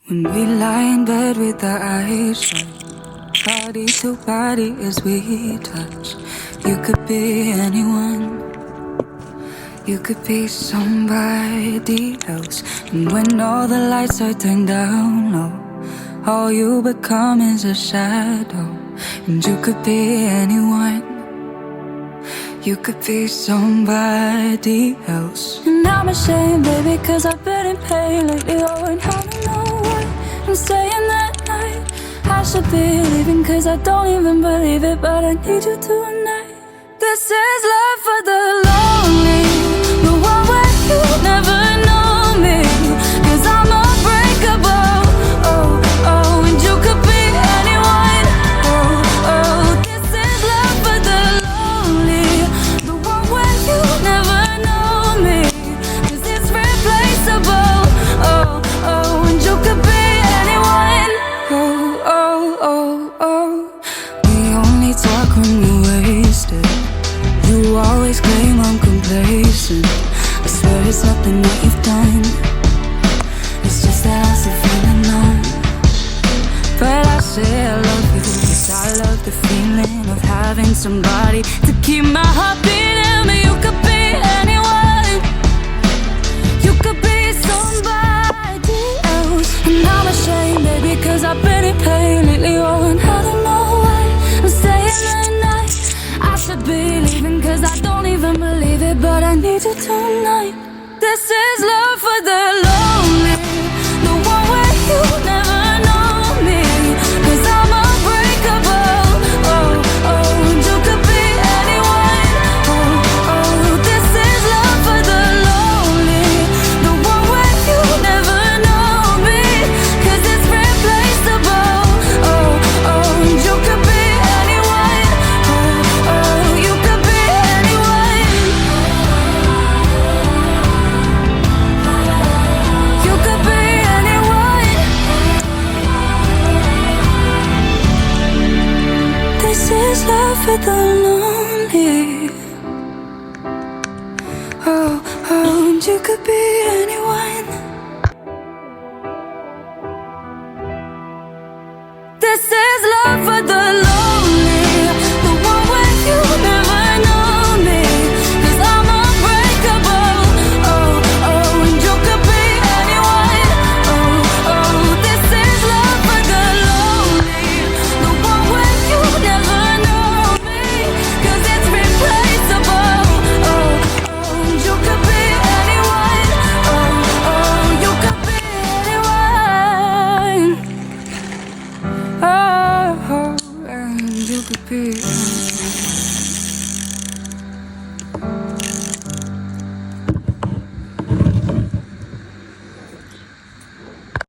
When we lie in bed with our eyes shut, body to body as we touch, you could be anyone, you could be somebody else. And when all the lights are turned down low, all you become is a shadow. And you could be anyone, you could be somebody else. And I'm ashamed, baby, cause I've been in pain lately. Oh, and I don't know what I'm saying that night. I should be leaving cause I don't even believe it, but I need you tonight. This is love for the lonely, the one where you never know me, cause I'm unbreakable. Oh, oh, and you could be anyone. Oh, oh, this is love for the lonely, the one where you never know me, cause it's replaceable. Oh, oh, and you could be anyone. Oh, oh, oh, oh. We only talk when we're wasted. You always claim I'm complacent. I swear it's nothing that you've done, it's just that I'm still feeling numb. But I say I love you cause I love the feeling of having somebody to keep my heart beating. But you could be anyone, you could be somebody else. And I'm ashamed, baby, cause I've been in pain lately. Oh, and I don't know why I'm staying the night. I should be leaving cause I don't even believe it, but I need you tonight. This is love for the lonely, the one where you never know me, cause I'm unbreakable. Oh, oh, and you could be anyone. Oh, oh, this is love for the lonely, the one where you never know me, cause it's replaceable. Oh, oh, and you could be anyone. Oh, oh, you could be anyone. You could be anyone. This is love for the lonely. Oh, oh, and you could be anyone. This is love for the lonely, the one where you never know me, cause I'm unbreakable. Oh, oh, and you could be anyone. Oh, oh, this is love for the lonely, the one where you never know me, cause it's replaceable. Oh, oh, and you could be anyone. Oh, oh, you could be anyone. Oh, and you could be